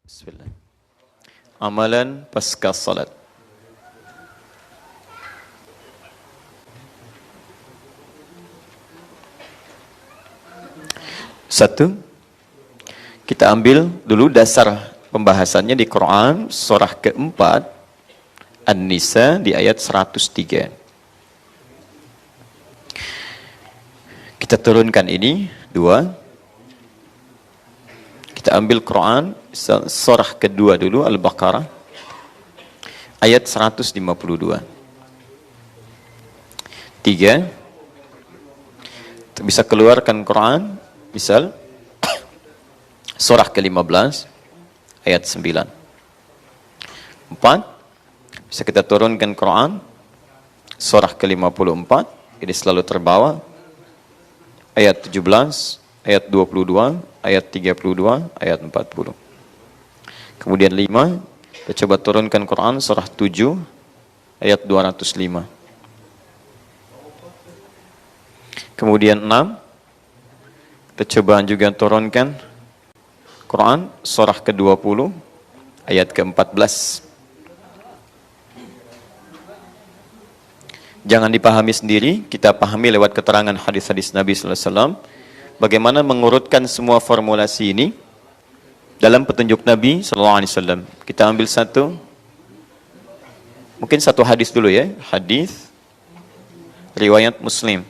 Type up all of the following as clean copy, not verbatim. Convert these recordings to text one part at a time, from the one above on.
Bismillah. Amalan pasca salat. Satu, kita ambil dulu dasar pembahasannya di Quran surah keempat An-Nisa di ayat 103. Kita turunkan ini dua. Kita ambil Quran surah kedua dulu Al-Baqarah ayat 152. Tiga, bisa keluarkan Quran misal surah ke-15 ayat 9. Empat, bisa kita turunkan Quran surah ke-54, ini selalu terbawa ayat 17, ayat 22, ayat 32, ayat 40. Kemudian 5, kita coba turunkan Quran surah 7 ayat 205. Kemudian 6, kita coba juga turunkan Quran surah ke-20 ayat ke-14. Jangan dipahami sendiri, kita pahami lewat keterangan hadis-hadis Nabi sallallahu alaihi wasallam. Bagaimana mengurutkan semua formulasi ini dalam petunjuk Nabi sallallahu alaihi wasallam. Kita ambil satu, mungkin satu hadis dulu ya, hadis riwayat Muslim.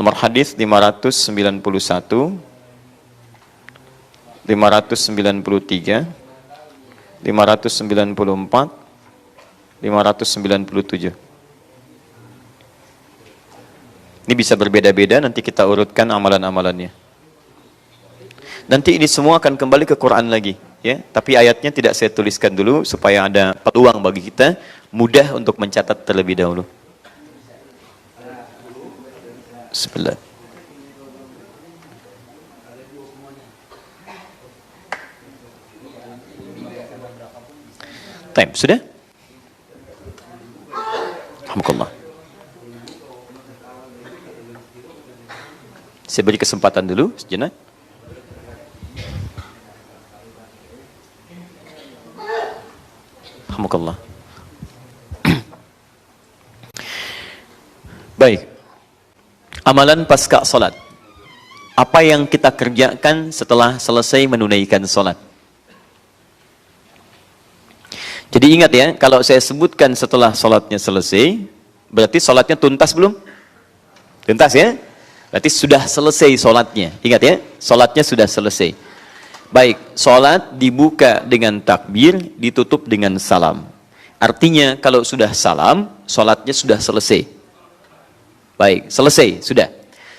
Nomor hadis 591, 593, 594, 597. Ini bisa berbeda-beda, nanti kita urutkan amalan-amalannya. Nanti ini semua akan kembali ke Quran lagi, ya. Tapi ayatnya tidak saya tuliskan dulu supaya ada peluang bagi kita mudah untuk mencatat terlebih dahulu. Bismillah. Time sudah? Alhamdulillah. Saya beri kesempatan dulu sejenak. Alhamdulillah. Baik. Amalan pasca salat. Apa yang kita kerjakan setelah selesai menunaikan salat? Jadi ingat ya, kalau saya sebutkan setelah salatnya selesai, berarti salatnya tuntas belum? Tuntas ya? Berarti sudah selesai salatnya. Ingat ya, salatnya sudah selesai. Baik, salat dibuka dengan takbir, ditutup dengan salam. Artinya kalau sudah salam, salatnya sudah selesai. Baik, selesai, sudah.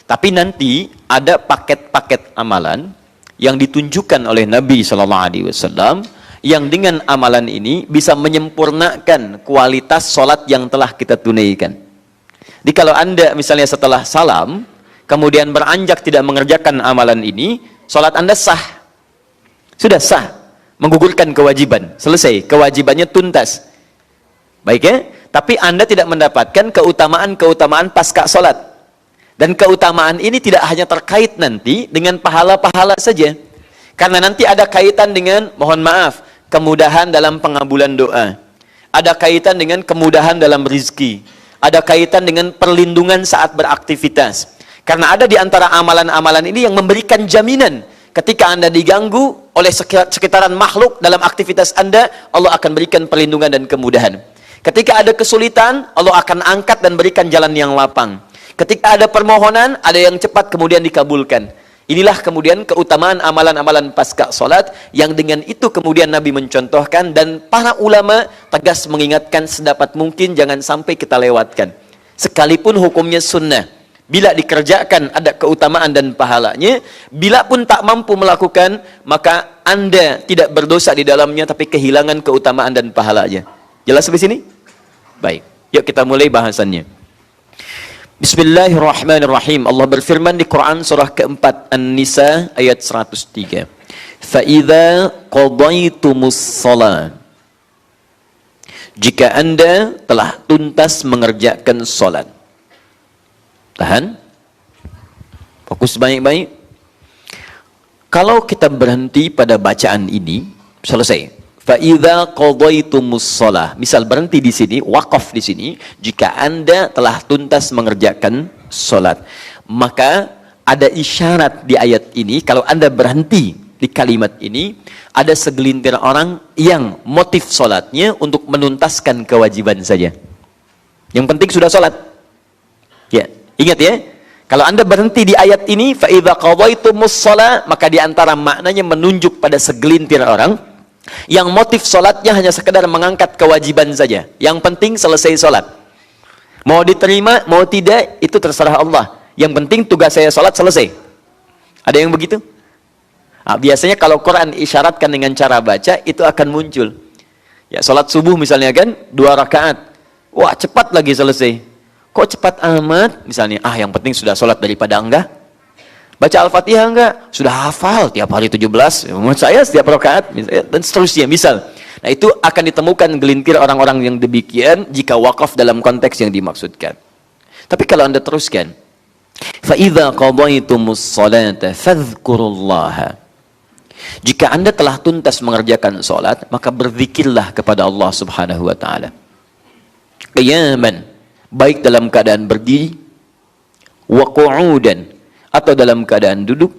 Tapi nanti ada paket-paket amalan yang ditunjukkan oleh Nabi SAW, yang dengan amalan ini bisa menyempurnakan kualitas salat yang telah kita tunaikan. Jadi kalau Anda misalnya setelah salam, kemudian beranjak tidak mengerjakan amalan ini, salat Anda sah. Sudah sah, menggugurkan kewajiban, selesai, kewajibannya tuntas. Baik ya, tapi Anda tidak mendapatkan keutamaan-keutamaan pasca salat. Dan keutamaan ini tidak hanya terkait nanti dengan pahala-pahala saja. Karena nanti ada kaitan dengan, mohon maaf, kemudahan dalam pengabulan doa. Ada kaitan dengan kemudahan dalam rizki. Ada kaitan dengan perlindungan saat beraktivitas. Karena ada di antara amalan-amalan ini yang memberikan jaminan. Ketika Anda diganggu oleh sekitaran makhluk dalam aktivitas Anda, Allah akan berikan perlindungan dan kemudahan. Ketika ada kesulitan, Allah akan angkat dan berikan jalan yang lapang. Ketika ada permohonan, ada yang cepat kemudian dikabulkan. Inilah kemudian keutamaan amalan-amalan pasca salat, yang dengan itu kemudian Nabi mencontohkan, dan para ulama tegas mengingatkan sedapat mungkin jangan sampai kita lewatkan. Sekalipun hukumnya sunnah, bila dikerjakan ada keutamaan dan pahalanya. Bila pun tak mampu melakukan, maka Anda tidak berdosa di dalamnya, tapi kehilangan keutamaan dan pahalanya. Jelas sampai sini? Baik, yuk kita mulai bahasannya. Bismillahirrahmanirrahim. Allah berfirman di Quran surah keempat An-Nisa ayat 103. Fa'idha qadaitumus salat. Jika Anda telah tuntas mengerjakan salat. Tahan. Fokus baik-baik. Kalau kita berhenti pada bacaan ini, selesai. Fa'idha qadaytumus shalah. Misal berhenti di sini, wakaf di sini, jika Anda telah tuntas mengerjakan salat. Maka ada isyarat di ayat ini, kalau Anda berhenti di kalimat ini, ada segelintir orang yang motif salatnya untuk menuntaskan kewajiban saja. Yang penting sudah salat. Ya, ingat ya. Kalau Anda berhenti di ayat ini, fa idza qadaytumus shalah, maka di antara maknanya menunjuk pada segelintir orang yang motif salatnya hanya sekedar mengangkat kewajiban saja. Yang penting selesai salat. Mau diterima, mau tidak, itu terserah Allah. Yang penting tugas saya salat selesai. Ada yang begitu? Nah, biasanya kalau Quran isyaratkan dengan cara baca, itu akan muncul. Ya, salat subuh misalnya kan, 2 rakaat. Wah, cepat lagi selesai. Kok cepat amat? Misalnya, yang penting sudah sholat daripada enggak. Baca Al-Fatihah enggak? Sudah hafal tiap hari 17. Menurut saya setiap rakaat, dan seterusnya. Misal. Nah, itu akan ditemukan gelintir orang-orang yang demikian jika wakaf dalam konteks yang dimaksudkan. Tapi kalau Anda teruskan, فَإِذَا قَضَيْتُمُ الصَّلَاةَ فَاذْكُرُوا اللَّهَ. Jika Anda telah tuntas mengerjakan sholat, maka berzikirlah kepada Allah Subhanahu wa Ta'ala. Qiyaman, baik dalam keadaan berdiri, wa qu'udan, atau dalam keadaan duduk,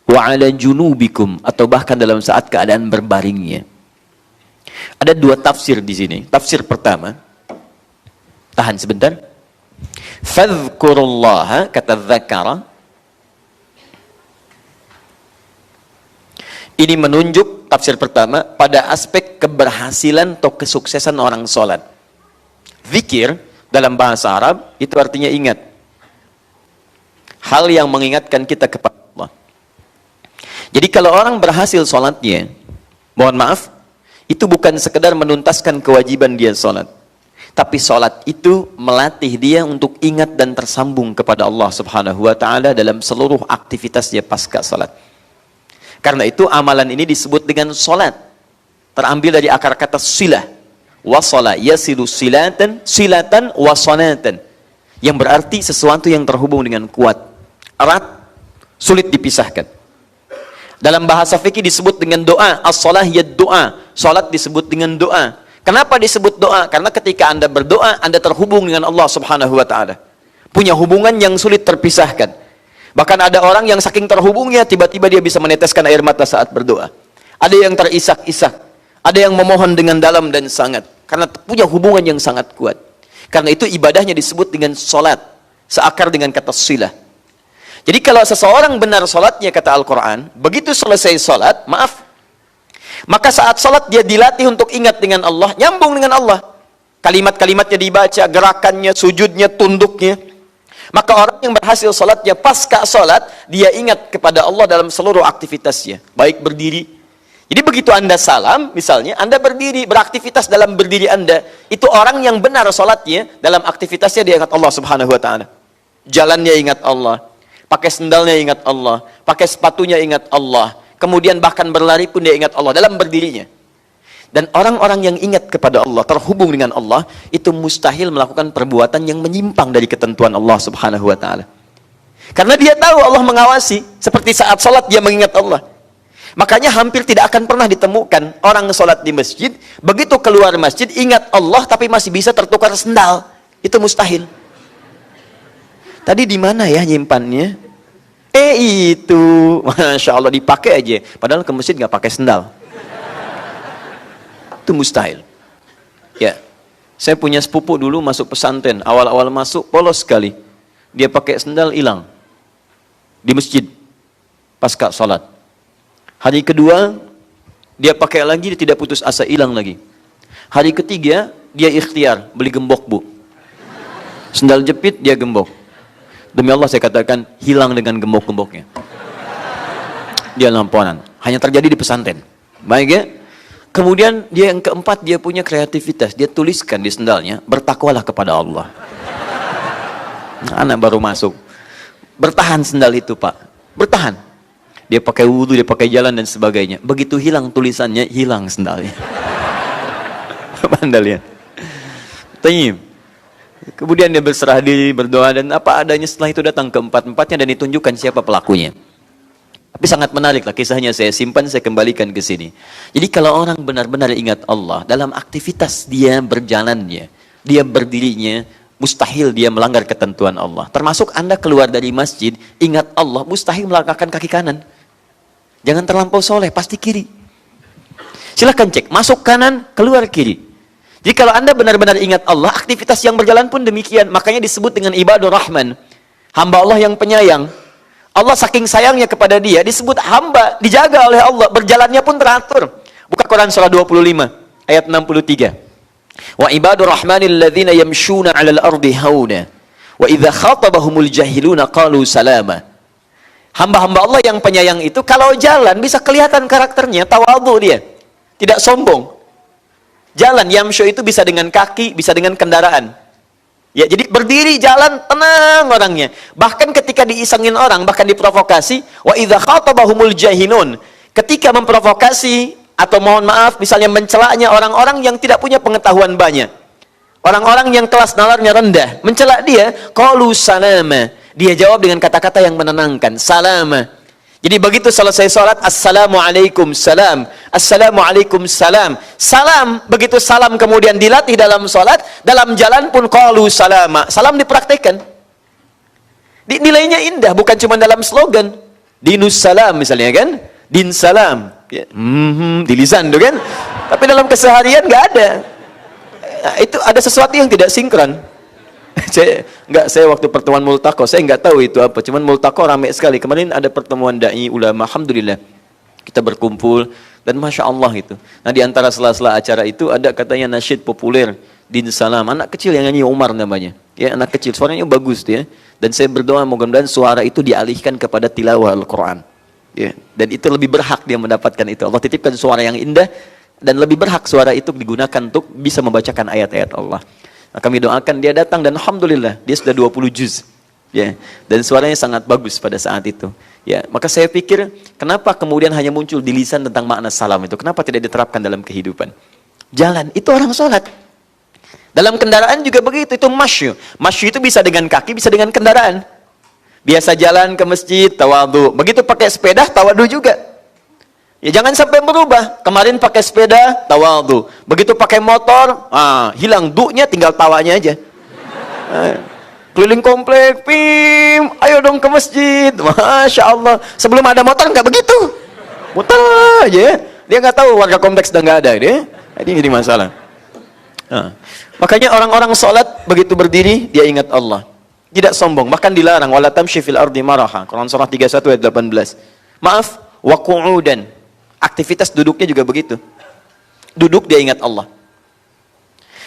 wa 'ala junubikum, atau bahkan dalam saat keadaan berbaringnya. Ada 2 tafsir di sini. Tafsir pertama, tahan sebentar. Fadhkurullaha, kata dzakara, ini menunjuk, tafsir pertama, pada aspek keberhasilan atau kesuksesan orang sholat. Zikir dalam bahasa Arab itu artinya ingat. Hal yang mengingatkan kita kepada Allah. Jadi kalau orang berhasil sholatnya, mohon maaf, itu bukan sekedar menuntaskan kewajiban dia sholat. Tapi sholat itu melatih dia untuk ingat dan tersambung kepada Allah Subhanahu wa Ta'ala dalam seluruh aktivitasnya pasca sholat. Karena itu amalan ini disebut dengan sholat. Terambil dari akar kata silah. Wasala yasilu silatan wasanatan, yang berarti sesuatu yang terhubung dengan kuat, erat, sulit dipisahkan. Dalam bahasa fikih disebut dengan doa. As-shalah ya doa. Salat disebut dengan doa. Kenapa disebut doa? Karena ketika Anda berdoa, Anda terhubung dengan Allah Subhanahu wa Ta'ala. Punya hubungan yang sulit terpisahkan. Bahkan ada orang yang saking terhubungnya, tiba-tiba dia bisa meneteskan air mata saat berdoa. Ada yang terisak-isak. Ada yang memohon dengan dalam dan sangat. Karena punya hubungan yang sangat kuat. Karena itu ibadahnya disebut dengan solat. Seakar dengan kata silah. Jadi kalau seseorang benar solatnya, kata Al-Quran, begitu selesai solat, maaf, maka saat solat dia dilatih untuk ingat dengan Allah, nyambung dengan Allah. Kalimat-kalimatnya dibaca, gerakannya, sujudnya, tunduknya. Maka orang yang berhasil solatnya pasca solat, dia ingat kepada Allah dalam seluruh aktivitasnya. Baik berdiri. Jadi begitu Anda salam, misalnya, Anda berdiri, beraktivitas dalam berdiri Anda, itu orang yang benar sholatnya, dalam aktivitasnya dia ingat Allah Subhanahu wa Ta'ala. Jalannya ingat Allah, pakai sendalnya ingat Allah, pakai sepatunya ingat Allah, kemudian bahkan berlari pun dia ingat Allah, dalam berdirinya. Dan orang-orang yang ingat kepada Allah, terhubung dengan Allah, itu mustahil melakukan perbuatan yang menyimpang dari ketentuan Allah Subhanahu wa Ta'ala. Karena dia tahu Allah mengawasi, seperti saat sholat dia mengingat Allah. Makanya hampir tidak akan pernah ditemukan orang sholat di masjid, begitu keluar masjid, ingat Allah, tapi masih bisa tertukar sendal. Itu mustahil. Tadi di mana ya nyimpannya? Itu, Masya Allah, dipakai aja. Padahal ke masjid nggak pakai sendal. Itu mustahil. Ya, saya punya sepupu dulu masuk pesantren. Awal-awal masuk, polos sekali. Dia pakai sendal, hilang. Di masjid. Pasca sholat. Hari kedua, dia pakai lagi, dia tidak putus asa, hilang lagi. Hari ketiga, dia ikhtiar, beli gembok, Bu. Sendal jepit, dia gembok. Demi Allah saya katakan, hilang dengan gembok-gemboknya. Dia lamponan. Hanya terjadi di pesantren. Baik ya? Kemudian dia yang keempat, dia punya kreativitas. Dia tuliskan di sendalnya, bertakwalah kepada Allah. Anak baru masuk. Bertahan sendal itu, Pak. Bertahan. Dia pakai wudhu, dia pakai jalan dan sebagainya. Begitu hilang tulisannya, hilang sendalnya. Apa Anda lihat? Tayyib. Kemudian dia berserah diri, berdoa, dan apa adanya. Setelah itu datang keempat-empatnya dan ditunjukkan siapa pelakunya. Tapi sangat menarik lah kisahnya, saya simpan, saya kembalikan ke sini. Jadi kalau orang benar-benar ingat Allah dalam aktivitas dia berjalannya, dia berdirinya, mustahil dia melanggar ketentuan Allah. Termasuk Anda keluar dari masjid, ingat Allah, mustahil melangkahkan kaki kanan. Jangan terlampau soleh, pasti kiri. Silahkan cek, masuk kanan, keluar kiri. Jadi kalau Anda benar-benar ingat Allah, aktivitas yang berjalan pun demikian. Makanya disebut dengan ibadur rahman, hamba Allah yang penyayang. Allah saking sayangnya kepada dia, disebut hamba, dijaga oleh Allah, berjalannya pun teratur. Buka Quran surah 25 ayat 63. Wa ibadur rahmanil ladzina yamshuna 'alal ardi hauna wa idza khatabahumul jahiluna qalu salama. Hamba-hamba Allah yang penyayang itu kalau jalan bisa kelihatan karakternya, tawadhu dia, tidak sombong. Jalan yamshu itu bisa dengan kaki, bisa dengan kendaraan. Ya, jadi berdiri jalan tenang orangnya. Bahkan ketika diisengin orang, bahkan diprovokasi, wa idza khatabahumul jahilun, ketika memprovokasi atau mohon maaf misalnya mencelaknya orang-orang yang tidak punya pengetahuan banyak. Orang-orang yang kelas nalarnya rendah, mencela dia, qalu salama. Dia jawab dengan kata-kata yang menenangkan, salama. Jadi begitu selesai sholat, assalamualaikum salam, assalamualaikum salam, salam. Begitu salam kemudian dilatih dalam sholat, dalam jalan pun qalu salama. Salam dipraktekkan. Nilainya indah, bukan cuma dalam slogan. Dinus salam misalnya kan, din salam, ya, di lisan tuh kan. Tapi dalam keseharian nggak ada. Nah, itu ada sesuatu yang tidak sinkron. Saya waktu pertemuan multaqo, saya nggak tahu itu apa, cuman multaqo ramai sekali. Kemarin ada pertemuan dai ulama, alhamdulillah kita berkumpul dan masya Allah itu. Nah di antara sela-sela acara itu ada katanya nasyid populer din salam, anak kecil yang nyanyi Umar namanya, ya anak kecil, suaranya bagus tuh ya. Dan saya berdoa mudah-mudahan suara itu dialihkan kepada tilawah Al-Quran, ya. Dan itu lebih berhak dia mendapatkan itu. Allah titipkan suara yang indah dan lebih berhak suara itu digunakan untuk bisa membacakan ayat-ayat Allah. Nah, kami doakan dia datang dan alhamdulillah dia sudah 20 juz, ya, dan suaranya sangat bagus pada saat itu, ya. Maka saya pikir kenapa kemudian hanya muncul di lisan tentang makna salam itu, kenapa tidak diterapkan dalam kehidupan? Jalan itu orang sholat, dalam kendaraan juga begitu, itu masyu. Masyu itu bisa dengan kaki, bisa dengan kendaraan. Biasa jalan ke masjid tawadhu, begitu pakai sepeda tawadhu juga. Ya jangan sampai berubah. Kemarin pakai sepeda, tawadhu. Begitu pakai motor, hilang du'nya, tinggal tawanya aja. Keliling komplek, pim, ayo dong ke masjid. Masya Allah. Sebelum ada motor nggak begitu. Muter aja ya. Dia nggak tahu warga kompleks udah nggak ada. Ini jadi masalah. Makanya orang-orang sholat begitu berdiri, dia ingat Allah. Tidak sombong. Bahkan dilarang. Wala tamshi fil ardi maraha. Quran surah 31 ayat 18. Maaf, wa qu'udan. Aktivitas duduknya juga begitu. Duduk dia ingat Allah.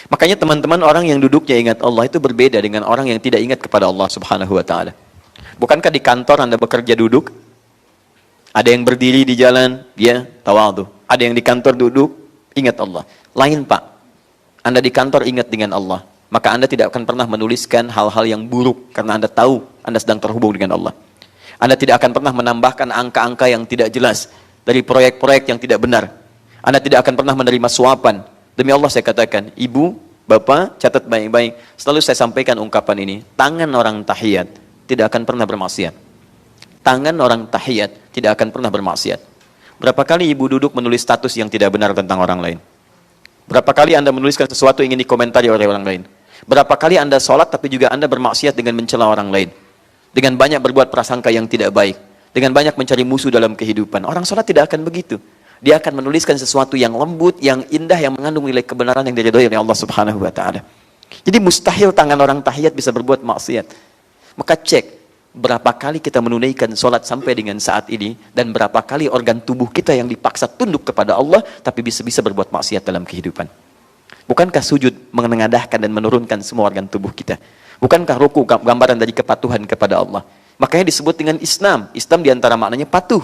Makanya teman-teman, orang yang duduknya ingat Allah itu berbeda dengan orang yang tidak ingat kepada Allah subhanahu wa ta'ala. Bukankah di kantor Anda bekerja duduk? Ada yang berdiri di jalan, dia tawadhu. Ada yang di kantor duduk, ingat Allah. Lain Pak, Anda di kantor ingat dengan Allah, maka Anda tidak akan pernah menuliskan hal-hal yang buruk karena Anda tahu Anda sedang terhubung dengan Allah. Anda tidak akan pernah menambahkan angka-angka yang tidak jelas dari proyek-proyek yang tidak benar. Anda tidak akan pernah menerima suapan. Demi Allah saya katakan, ibu, bapak, catat baik-baik. Selalu saya sampaikan ungkapan ini. Tangan orang tahiyat tidak akan pernah bermaksiat. Tangan orang tahiyat tidak akan pernah bermaksiat. Berapa kali ibu duduk menulis status yang tidak benar tentang orang lain? Berapa kali Anda menuliskan sesuatu yang ingin dikomentari oleh orang lain? Berapa kali Anda sholat tapi juga Anda bermaksiat dengan mencela orang lain? Dengan banyak berbuat prasangka yang tidak baik, dengan banyak mencari musuh dalam kehidupan. Orang sholat tidak akan begitu. Dia akan menuliskan sesuatu yang lembut, yang indah, yang mengandung nilai kebenaran yang diridhoi oleh Allah subhanahu wa ta'ala. Jadi mustahil tangan orang tahiyat bisa berbuat maksiat. Maka cek, berapa kali kita menunaikan sholat sampai dengan saat ini, dan berapa kali organ tubuh kita yang dipaksa tunduk kepada Allah, tapi bisa-bisa berbuat maksiat dalam kehidupan. Bukankah sujud menengadahkan dan menurunkan semua organ tubuh kita? Bukankah ruku gambaran dari kepatuhan kepada Allah? Makanya disebut dengan Islam. Islam diantara maknanya patuh.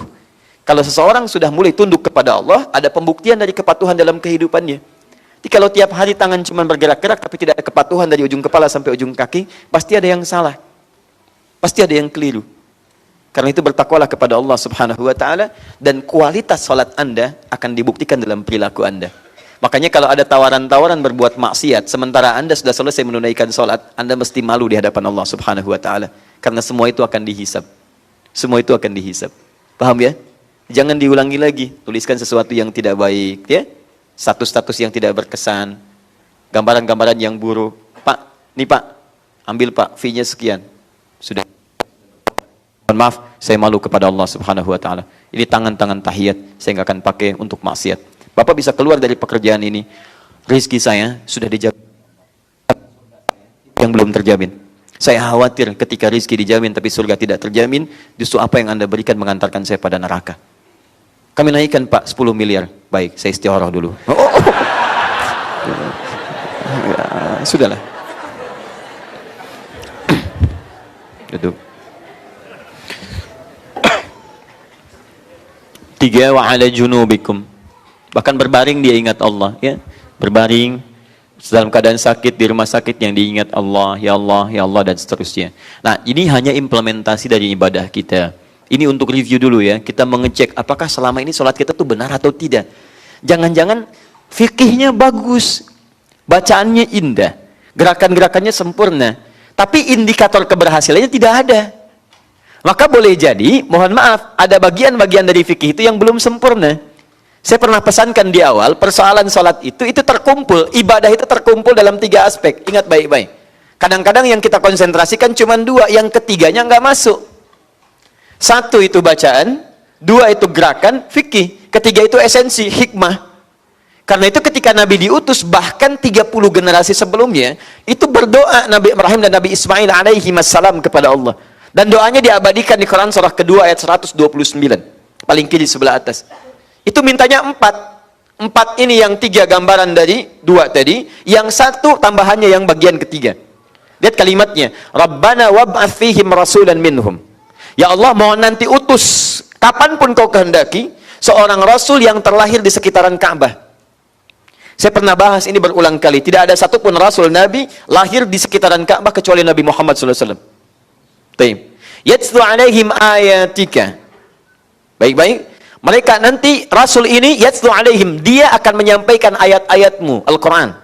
Kalau seseorang sudah mulai tunduk kepada Allah, ada pembuktian dari kepatuhan dalam kehidupannya. Jadi kalau tiap hari tangan cuma bergerak-gerak, tapi tidak ada kepatuhan dari ujung kepala sampai ujung kaki, pasti ada yang salah. Pasti ada yang keliru. Karena itu bertakwalah kepada Allah subhanahu wa ta'ala, dan kualitas salat Anda akan dibuktikan dalam perilaku Anda. Makanya kalau ada tawaran-tawaran berbuat maksiat, sementara Anda sudah selesai menunaikan salat, Anda mesti malu di hadapan Allah subhanahu wa ta'ala. Karena semua itu akan dihisab. Semua itu akan dihisab. Paham ya? Jangan diulangi lagi. Tuliskan sesuatu yang tidak baik, ya. Status-status yang tidak berkesan. Gambaran-gambaran yang buruk. Pak, nih Pak, ambil Pak, fee-nya sekian. Sudah. Mohon maaf, saya malu kepada Allah Subhanahu wa taala. Ini tangan-tangan tahiyat, saya nggak akan pakai untuk maksiat. Bapak bisa keluar dari pekerjaan ini. Rizki saya sudah dijamin yang belum terjamin. Saya khawatir ketika rizki dijamin tapi surga tidak terjamin, justru apa yang Anda berikan mengantarkan saya pada neraka. Kami naikkan Pak 10 miliar. Baik, saya istikharah dulu. Ya, sudahlah. Duduk. 3 wa ala junubikum. Bahkan berbaring dia ingat Allah, ya. Berbaring dalam keadaan sakit di rumah sakit yang diingat Allah, ya Allah dan seterusnya. Nah, ini hanya implementasi dari ibadah kita. Ini untuk review dulu ya. Kita mengecek apakah selama ini sholat kita tuh benar atau tidak. Jangan-jangan fikihnya bagus, bacaannya indah, gerakan-gerakannya sempurna, tapi indikator keberhasilannya tidak ada. Maka boleh jadi, mohon maaf, ada bagian-bagian dari fikih itu yang belum sempurna. Saya pernah pesankan di awal, persoalan sholat itu terkumpul, ibadah itu terkumpul dalam 3 aspek. Ingat baik-baik. Kadang-kadang yang kita konsentrasikan cuma 2, yang ketiganya nggak masuk. 1 itu bacaan, 2 itu gerakan, fikih, ketiga itu esensi, hikmah. Karena itu ketika Nabi diutus, bahkan 30 generasi sebelumnya, itu berdoa Nabi Ibrahim dan Nabi Ismail alaihi wassalam kepada Allah. Dan doanya diabadikan di Quran surah kedua ayat 129. Paling kiri sebelah atas. Itu mintanya 4. 4 ini yang 3 gambaran dari 2 tadi, yang 1 tambahannya yang bagian ketiga. Lihat kalimatnya, Rabbana wab'ats fihim rasulan minhum. Ya Allah, mohon nanti utus kapanpun kau kehendaki seorang rasul yang terlahir di sekitaran Ka'bah. Saya pernah bahas ini berulang kali. Tidak ada satupun rasul Nabi lahir di sekitaran Ka'bah kecuali Nabi Muhammad SAW. Yatslu alaihim ayatika. Baik-baik. Mereka nanti rasul ini yatslu alaihim, dia akan menyampaikan ayat-ayatmu Al-Quran.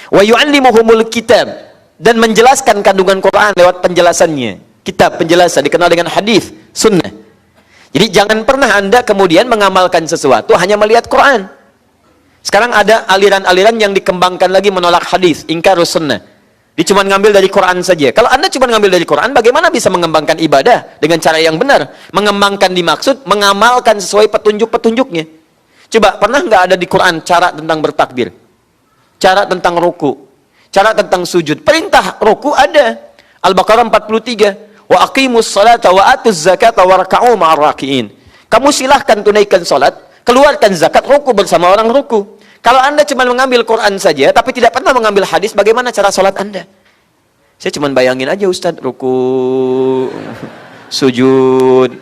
Wa yu'allimuhumul kitab, dan menjelaskan kandungan Quran lewat penjelasannya. Kitab, penjelasan, dikenal dengan hadis, sunnah. Jadi jangan pernah Anda kemudian mengamalkan sesuatu hanya melihat Quran. Sekarang ada aliran-aliran yang dikembangkan lagi menolak hadis, ingkarus sunnah. Dia cuma ngambil dari Quran saja. Kalau Anda cuma ngambil dari Quran, bagaimana bisa mengembangkan ibadah dengan cara yang benar? Mengembangkan dimaksud mengamalkan sesuai petunjuk-petunjuknya. Coba, pernah nggak ada di Quran cara tentang bertakbir? Cara tentang ruku, cara tentang sujud. Perintah ruku ada. Al-Baqarah 43. Wa aqimus salata wa atuz zakata wa raka'u ma'ar raki'in. Kamu silahkan tunaikan salat, keluarkan zakat, ruku bersama orang ruku. Kalau Anda cuma mengambil Quran saja, tapi tidak pernah mengambil hadis, bagaimana cara sholat Anda? Saya cuma bayangin aja Ustadz, ruku, sujud.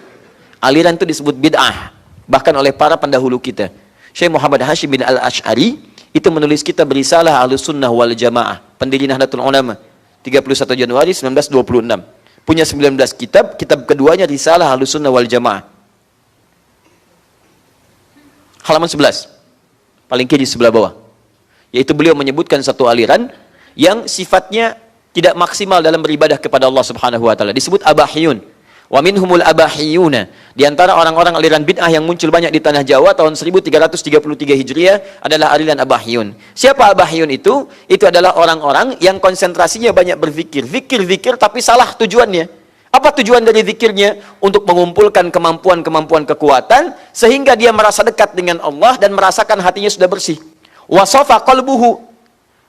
Aliran itu disebut bid'ah, bahkan oleh para pendahulu kita. Syekh Muhammad Hashim bin Al-Ash'ari, itu menulis kitab Risalah Ahlussunnah wal Jamaah, pendiri Nahdlatul Ulama, 31 Januari 1926. Punya 19 kitab, kitab keduanya Risalah Ahlussunnah wal Jamaah. Halaman 11. Paling kiri sebelah bawah, yaitu beliau menyebutkan satu aliran yang sifatnya tidak maksimal dalam beribadah kepada Allah Subhanahu wa taala, disebut abahiyun. Wa minhumul abahiyuna, di antara orang-orang aliran bid'ah yang muncul banyak di tanah Jawa tahun 1333 Hijriah adalah aliran abahiyun. Siapa abahiyun itu? Itu adalah orang-orang yang konsentrasinya banyak berzikir, zikir-zikir tapi salah tujuannya. Apa tujuan dari zikirnya? Untuk mengumpulkan kemampuan-kemampuan kekuatan sehingga dia merasa dekat dengan Allah dan merasakan hatinya sudah bersih. Wasafa qalbuhu,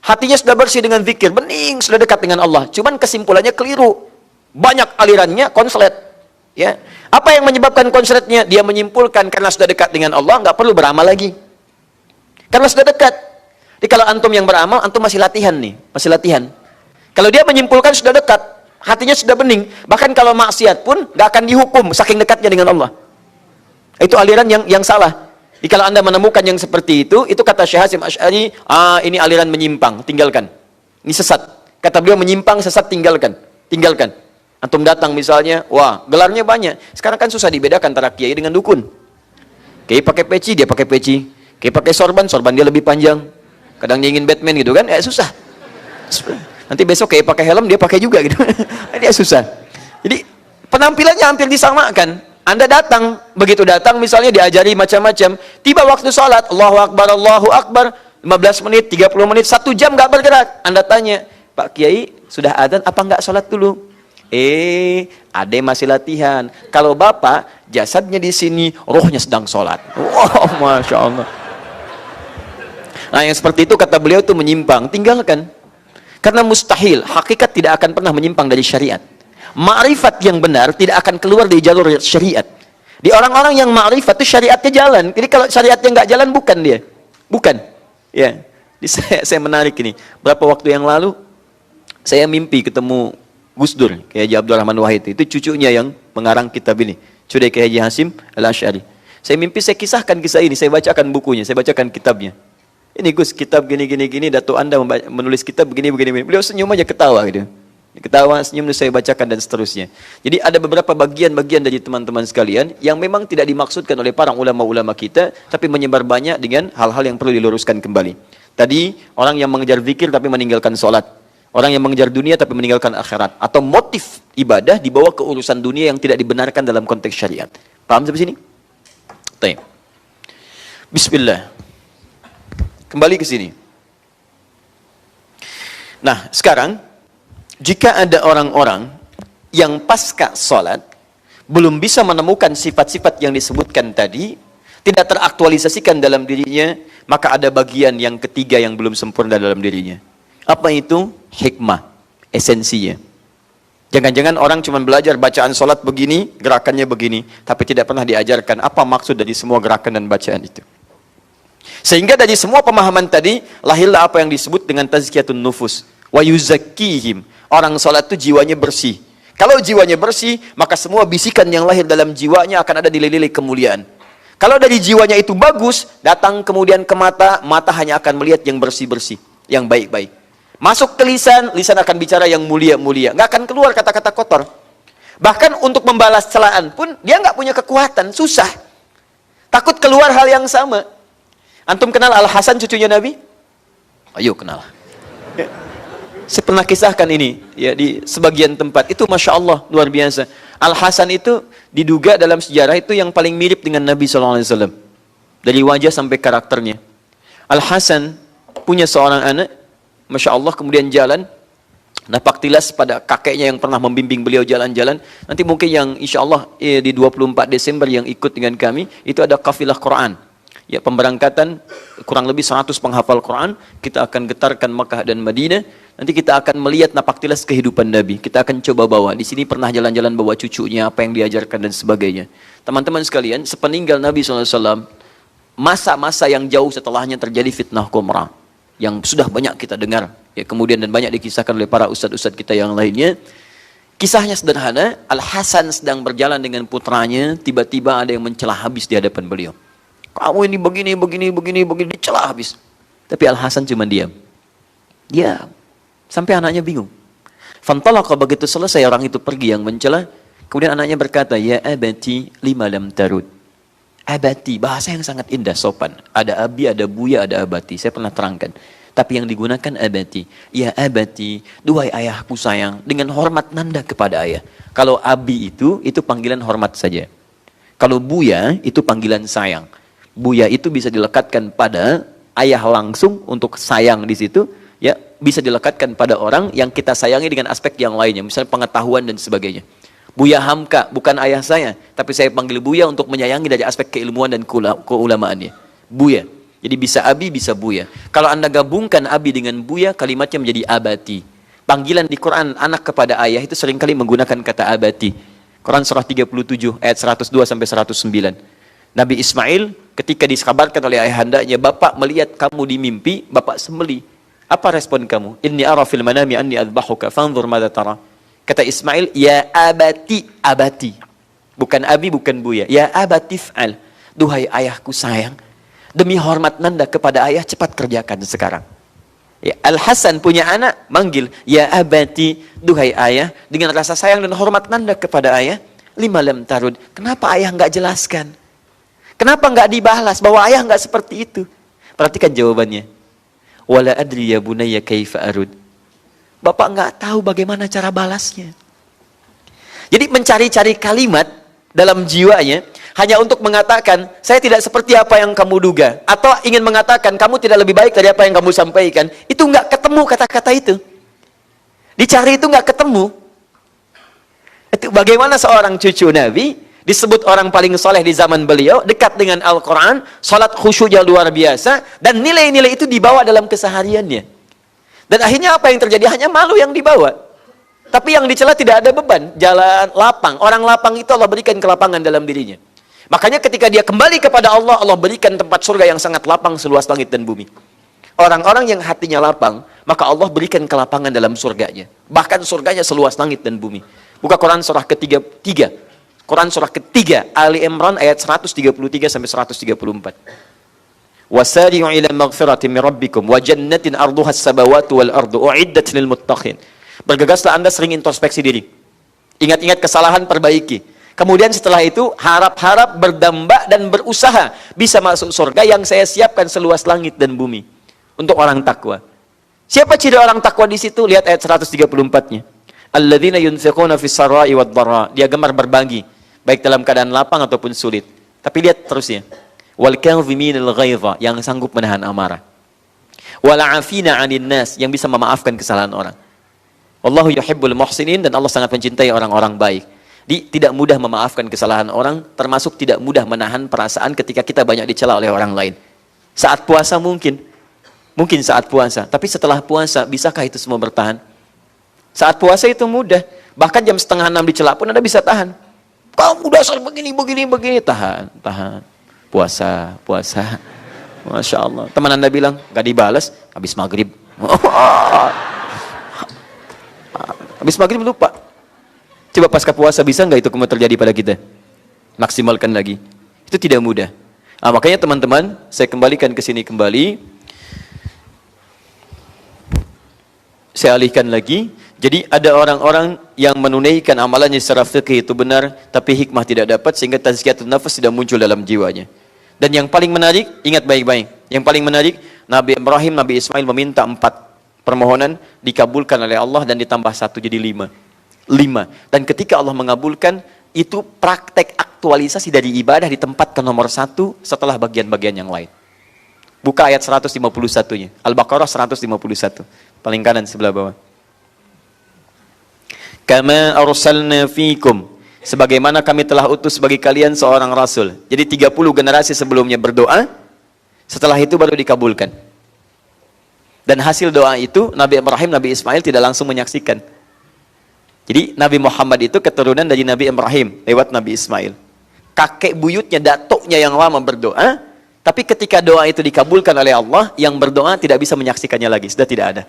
hatinya sudah bersih dengan zikir, bening, sudah dekat dengan Allah. Cuman kesimpulannya keliru. Banyak alirannya konslet. Ya. Apa yang menyebabkan konsletnya? Dia menyimpulkan karena sudah dekat dengan Allah, nggak perlu beramal lagi. Karena sudah dekat. Jadi kalau antum yang beramal, antum masih latihan nih, masih latihan. Kalau dia menyimpulkan sudah dekat, hatinya sudah bening, bahkan kalau maksiat pun gak akan dihukum saking dekatnya dengan Allah. Itu aliran yang salah. Jadi kalau Anda menemukan yang seperti itu kata Syekh Hasyim Asy'ari, ini aliran menyimpang, tinggalkan. Ini sesat. Kata beliau menyimpang, sesat, tinggalkan. Tinggalkan. Antum datang misalnya, wah, gelarnya banyak. Sekarang kan susah dibedakan antara kiai dengan dukun. Kiai pakai peci, dia pakai peci. Kiai pakai sorban dia lebih panjang. Kadang dia ingin Batman gitu kan, susah. Nanti besok kayak pakai helm dia pakai juga gitu. Dia susah. Jadi penampilannya hampir disamakan. Anda datang, begitu datang misalnya diajari macam-macam, tiba waktu sholat, Allahu Akbar, 15 menit, 30 menit, 1 jam nggak bergerak. Anda tanya, Pak Kiai, sudah adzan apa nggak sholat dulu? Ade masih latihan. Kalau Bapak, jasadnya di sini, rohnya sedang sholat. Wow, Masya Allah. Nah, yang seperti itu kata beliau itu menyimpang, tinggalkan. Karena mustahil, hakikat tidak akan pernah menyimpang dari syariat. Ma'rifat yang benar tidak akan keluar dari jalur syariat. Di orang-orang yang ma'rifat itu syariatnya jalan. Jadi kalau syariatnya nggak jalan, bukan dia. Bukan. Ya. Saya menarik ini. Berapa waktu yang lalu, saya mimpi ketemu Gus Dur, Kiai Haji Abdul Rahman Wahid. Itu cucunya yang mengarang kitab ini. Cude Kiai Haji Hasim Al-Asy'ari. Saya mimpi, saya kisahkan kisah ini. Saya bacakan bukunya, saya bacakan kitabnya. Ini Gus, kitab gini, Datuk Anda menulis kitab begini. Beliau senyum aja, ketawa gitu. Ketawa, senyum, saya bacakan dan seterusnya. Jadi ada beberapa bagian-bagian dari teman-teman sekalian yang memang tidak dimaksudkan oleh para ulama-ulama kita, tapi menyebar banyak dengan hal-hal yang perlu diluruskan kembali. Tadi, orang yang mengejar zikir tapi meninggalkan sholat. Orang yang mengejar dunia tapi meninggalkan akhirat. Atau motif ibadah dibawa ke urusan dunia yang tidak dibenarkan dalam konteks syariat. Paham sampai sini? Baik. Bismillah. Kembali ke sini. Nah, sekarang jika ada orang-orang yang pasca sholat belum bisa menemukan sifat-sifat yang disebutkan tadi, tidak teraktualisasikan dalam dirinya, maka ada bagian yang ketiga yang belum sempurna dalam dirinya. Apa itu? Hikmah, esensinya. Jangan-jangan orang cuma belajar bacaan sholat begini, gerakannya begini, tapi tidak pernah diajarkan apa maksud dari semua gerakan dan bacaan itu. Sehingga dari semua pemahaman tadi, lahirlah apa yang disebut dengan tazkiyatun nufus. Wa yuzakkihim. Orang sholat itu jiwanya bersih. Kalau jiwanya bersih, maka semua bisikan yang lahir dalam jiwanya akan ada nilai-nilai kemuliaan. Kalau dari jiwanya itu bagus, datang kemudian ke mata, mata hanya akan melihat yang bersih-bersih, yang baik-baik. Masuk ke lisan, lisan akan bicara yang mulia-mulia. Nggak akan keluar kata-kata kotor. Bahkan untuk membalas celaan pun, dia nggak punya kekuatan, susah. Takut keluar hal yang sama. Antum kenal Al-Hasan cucunya Nabi? Ayo kenal. Saya pernah kisahkan ini ya di sebagian tempat. Itu Masya Allah luar biasa. Al-Hasan itu diduga dalam sejarah itu yang paling mirip dengan Nabi SAW. Dari wajah sampai karakternya. Al-Hasan punya seorang anak, Masya Allah, kemudian jalan, napak tilas pada kakeknya yang pernah membimbing beliau jalan-jalan. Nanti mungkin yang insya Allah di 24 Desember yang ikut dengan kami, itu ada kafilah Quran. Ya, pemberangkatan kurang lebih 100 penghafal Quran. Kita akan getarkan Makkah dan Madinah. Nanti kita akan melihat napak tilas kehidupan Nabi. Kita akan coba bawa. Di sini pernah jalan-jalan bawa cucunya, apa yang diajarkan dan sebagainya. Teman-teman sekalian, sepeninggal Nabi SAW, masa-masa yang jauh setelahnya terjadi fitnah Qumrah. Yang sudah banyak kita dengar. Ya, kemudian dan banyak dikisahkan oleh para ustadz-ustadz kita yang lainnya. Kisahnya sederhana, Al-Hasan sedang berjalan dengan putranya, tiba-tiba ada yang mencela habis di hadapan beliau. Kamu ini begini, dicela habis. Tapi Al-Hasan cuma diam. Diam. Sampai anaknya bingung. Fantalaqa, begitu selesai orang itu pergi yang mencela, kemudian anaknya berkata, ya abati lima lam tarud. Abati, bahasa yang sangat indah, sopan. Ada abi, ada buya, ada abati. Saya pernah terangkan. Tapi yang digunakan abati. Ya abati, duhai ayahku sayang, dengan hormat nanda kepada ayah. Kalau abi itu panggilan hormat saja. Kalau buya, itu panggilan sayang. Buya itu bisa dilekatkan pada ayah langsung untuk sayang di situ, ya, bisa dilekatkan pada orang yang kita sayangi dengan aspek yang lainnya, misalnya pengetahuan dan sebagainya. Buya Hamka, bukan ayah saya, tapi saya panggil Buya untuk menyayangi dari aspek keilmuan dan keulamaannya. Buya. Jadi bisa abi, bisa buya. Kalau Anda gabungkan abi dengan buya, kalimatnya menjadi abati. Panggilan di Quran anak kepada ayah itu seringkali menggunakan kata abati. Quran surah 37 ayat 102 sampai 109. Nabi Ismail ketika dikabarkan oleh ayahandanya, bapak melihat kamu di mimpi, bapak sembelih. Apa respon kamu? Inni ara fil manami anni adbahuka fanzur madza tara. Kata Ismail, ya abati, abati. Bukan abi, bukan buya. Ya abati fa'al. Duhai ayahku sayang, demi hormat nanda kepada ayah, cepat kerjakan sekarang. Ya, Al-Hasan punya anak, manggil, ya abati, duhai ayah, dengan rasa sayang dan hormat nanda kepada ayah. Lima lam tarud. Kenapa ayah enggak jelaskan? Kenapa enggak dibalas bahwa ayah enggak seperti itu? Perhatikan jawabannya. Wala adri ya bunayya kaifa arud. Bapak enggak tahu bagaimana cara balasnya. Jadi mencari-cari kalimat dalam jiwanya hanya untuk mengatakan, saya tidak seperti apa yang kamu duga, atau ingin mengatakan kamu tidak lebih baik dari apa yang kamu sampaikan, itu nggak ketemu kata-kata itu. Dicari itu nggak ketemu. Itu bagaimana seorang cucu Nabi disebut orang paling soleh di zaman beliau, dekat dengan Al-Quran, salat khusyuknya luar biasa, dan nilai-nilai itu dibawa dalam kesehariannya. Dan akhirnya apa yang terjadi? Hanya malu yang dibawa. Tapi yang dicela tidak ada beban, jalan lapang. Orang lapang itu Allah berikan kelapangan dalam dirinya. Makanya ketika dia kembali kepada Allah, Allah berikan tempat surga yang sangat lapang seluas langit dan bumi. Orang-orang yang hatinya lapang, maka Allah berikan kelapangan dalam surganya. Bahkan surganya seluas langit dan bumi. Buka Quran surah ketiga. Quran surah ketiga, Ali Imran ayat 133 sampai 134. Wasari'u ila maghfiratin min rabbikum wa jannatin arduha as-samawati wal ardu u'iddat lil muttaqin. Bergegaslah Anda sering introspeksi diri. Ingat-ingat kesalahan, perbaiki. Kemudian setelah itu harap-harap, berdamba dan berusaha bisa masuk surga yang saya siapkan seluas langit dan bumi untuk orang takwa. Siapa ciri orang takwa di situ? Lihat ayat 134-nya. Alladzina yunfiquna fis sarai wad dharra. Dia gemar berbagi, baik dalam keadaan lapang ataupun sulit. Tapi lihat terusnya. Wal kadhiminal ghaidha, yang sanggup menahan amarah. Wal 'afina 'anil nas, yang bisa memaafkan kesalahan orang. Wallahu yuhibbul muhsinin, dan Allah sangat mencintai orang-orang baik. Tidak mudah memaafkan kesalahan orang, termasuk tidak mudah menahan perasaan ketika kita banyak dicela oleh orang lain. Saat puasa mungkin saat puasa, tapi setelah puasa, bisakah itu semua bertahan? Saat puasa itu mudah, bahkan jam 5:30 dicela pun Anda bisa tahan. Kamu dasar begini, tahan. Puasa. Masya Allah. Teman Anda bilang, gak dibalas, habis maghrib. Habis maghrib lupa. Coba pasca puasa bisa nggak itu kembali terjadi pada kita? Maksimalkan lagi. Itu tidak mudah. Nah, makanya teman-teman, saya kembalikan ke sini kembali. Saya alihkan lagi. Jadi ada orang-orang yang menunaikan amalannya secara fikih itu benar, tapi hikmah tidak dapat sehingga tazkiyatun nafas tidak muncul dalam jiwanya. Dan yang paling menarik, ingat baik-baik. Yang paling menarik, Nabi Ibrahim, Nabi Ismail meminta 4 permohonan, dikabulkan oleh Allah dan ditambah 1 jadi 5. Dan ketika Allah mengabulkan, itu praktek aktualisasi dari ibadah ditempatkan nomor 1 setelah bagian-bagian yang lain. Buka ayat 151-nya. Al-Baqarah 151. Paling kanan sebelah bawah. Kama arsalna fikum. Sebagaimana kami telah utus bagi kalian seorang rasul. Jadi 30 generasi sebelumnya berdoa, setelah itu baru dikabulkan. Dan hasil doa itu, Nabi Ibrahim, Nabi Ismail tidak langsung menyaksikan. Jadi Nabi Muhammad itu keturunan dari Nabi Ibrahim lewat Nabi Ismail. Kakek buyutnya, datuknya yang lama berdoa, tapi ketika doa itu dikabulkan oleh Allah, yang berdoa tidak bisa menyaksikannya lagi, sudah tidak ada.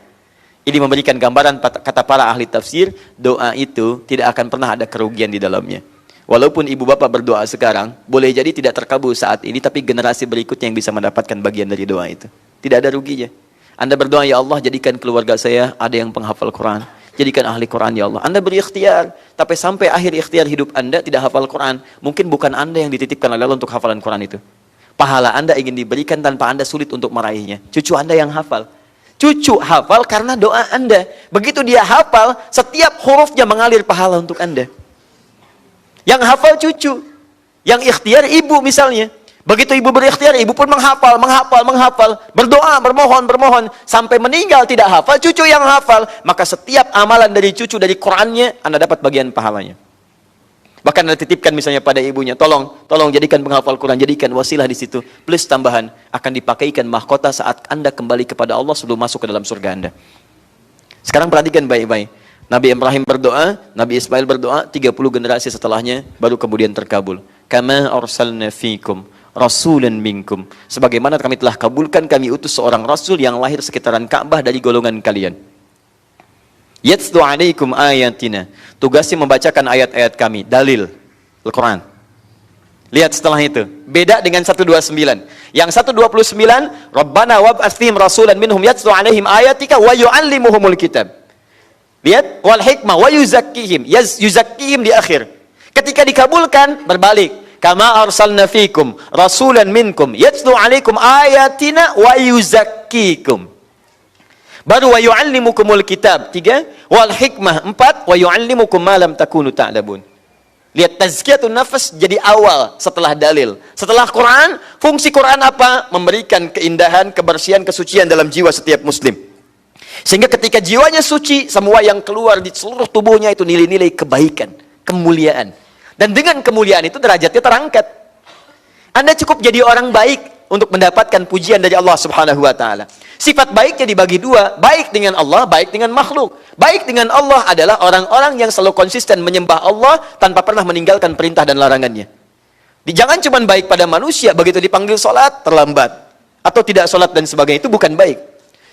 Ini memberikan gambaran, kata para ahli tafsir, doa itu tidak akan pernah ada kerugian di dalamnya. Walaupun ibu bapak berdoa sekarang, boleh jadi tidak terkabul saat ini, tapi generasi berikutnya yang bisa mendapatkan bagian dari doa itu. Tidak ada ruginya. Anda berdoa, ya Allah, jadikan keluarga saya ada yang penghafal Quran. Jadikan ahli Quran, ya Allah. Anda beri ikhtiar, tapi sampai akhir ikhtiar hidup Anda tidak hafal Quran. Mungkin bukan Anda yang dititipkan oleh Allah untuk hafalan Quran itu. Pahala Anda ingin diberikan tanpa Anda sulit untuk meraihnya. Cucu Anda yang hafal. Cucu hafal karena doa Anda. Begitu dia hafal, setiap hurufnya mengalir pahala untuk Anda. Yang hafal cucu. Yang ikhtiar ibu misalnya. Begitu ibu berikhtiar, ibu pun menghafal. Berdoa, bermohon. Sampai meninggal tidak hafal, cucu yang hafal. Maka setiap amalan dari cucu, dari Qurannya, Anda dapat bagian pahalanya. Bahkan Anda titipkan misalnya pada ibunya, tolong jadikan penghafal Quran, jadikan wasilah di situ. Plus tambahan, akan dipakaikan mahkota saat Anda kembali kepada Allah sebelum masuk ke dalam surga Anda. Sekarang perhatikan baik-baik. Nabi Ibrahim berdoa, Nabi Ismail berdoa, 30 generasi setelahnya, baru kemudian terkabul. Kama arsalna fikum rasulan minkum. Sebagaimana kami telah kabulkan, kami utus seorang rasul yang lahir sekitaran Ka'bah dari golongan kalian. Yatlu alaikum ayatina. Tugasnya membacakan ayat-ayat kami, dalil Al-Quran. Lihat setelah itu, beda dengan 129. Yang 129, Rabbana wab'ats fihim rasulan minhum yatlu alaihim ayatika wa yu'allimuhumul kitab. Lihat, wal hikmah wa yuzakkihim. Yuzakkihim di akhir. Ketika dikabulkan, berbalik. Kama arsalna fikum rasulan minkum yatlu alaikum ayatina wa yuzakkikum. Baru wa yu'allimukumul kitab 3, wal hikmah 4, wa yu'allimukum ma lam takunu ta'lamun. Lihat, tazkiyatun nafas jadi awal setelah dalil. Setelah Quran, fungsi Quran apa? Memberikan keindahan, kebersihan, kesucian dalam jiwa setiap muslim. Sehingga ketika jiwanya suci, semua yang keluar di seluruh tubuhnya itu nilai-nilai kebaikan, kemuliaan. Dan dengan kemuliaan itu derajatnya terangkat. Anda cukup jadi orang baik untuk mendapatkan pujian dari Allah Subhanahu wa taala. Sifat baiknya dibagi dua, baik dengan Allah, baik dengan makhluk. Baik dengan Allah adalah orang-orang yang selalu konsisten menyembah Allah tanpa pernah meninggalkan perintah dan larangannya. Jangan cuma baik pada manusia, begitu dipanggil sholat, terlambat. Atau tidak sholat dan sebagainya, itu bukan baik.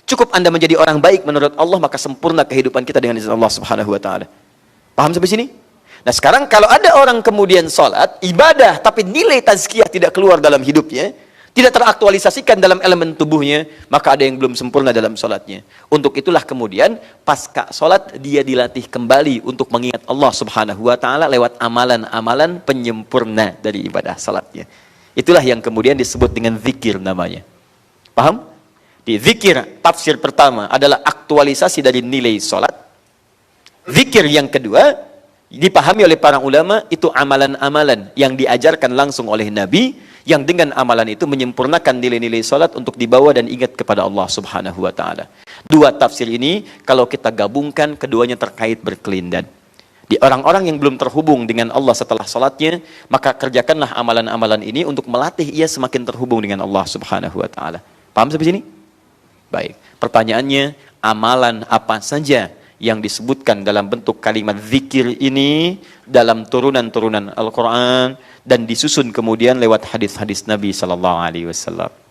Cukup Anda menjadi orang baik menurut Allah, maka sempurna kehidupan kita dengan izin Allah Subhanahu wa taala. Paham sampai sini? Nah sekarang kalau ada orang kemudian sholat, ibadah, tapi nilai tazkiyah tidak keluar dalam hidupnya, tidak teraktualisasikan dalam elemen tubuhnya, maka ada yang belum sempurna dalam sholatnya. Untuk itulah kemudian pasca sholat dia dilatih kembali untuk mengingat Allah Subhanahu wa taala lewat amalan-amalan penyempurna dari ibadah sholatnya. Itulah yang kemudian disebut dengan zikir namanya. Paham? Di zikir tafsir pertama adalah aktualisasi dari nilai sholat. Zikir yang kedua dipahami oleh para ulama itu amalan-amalan yang diajarkan langsung oleh Nabi, yang dengan amalan itu menyempurnakan nilai-nilai salat untuk dibawa dan ingat kepada Allah Subhanahu wa taala. Dua tafsir ini kalau kita gabungkan keduanya terkait berkelindan. Di orang-orang yang belum terhubung dengan Allah setelah salatnya, maka kerjakanlah amalan-amalan ini untuk melatih ia semakin terhubung dengan Allah Subhanahu wa taala. Paham sampai sini? Baik. Pertanyaannya, amalan apa saja yang disebutkan dalam bentuk kalimat zikir ini dalam turunan-turunan Al-Quran dan disusun kemudian lewat hadis-hadis Nabi Sallallahu Alaihi Wasallam.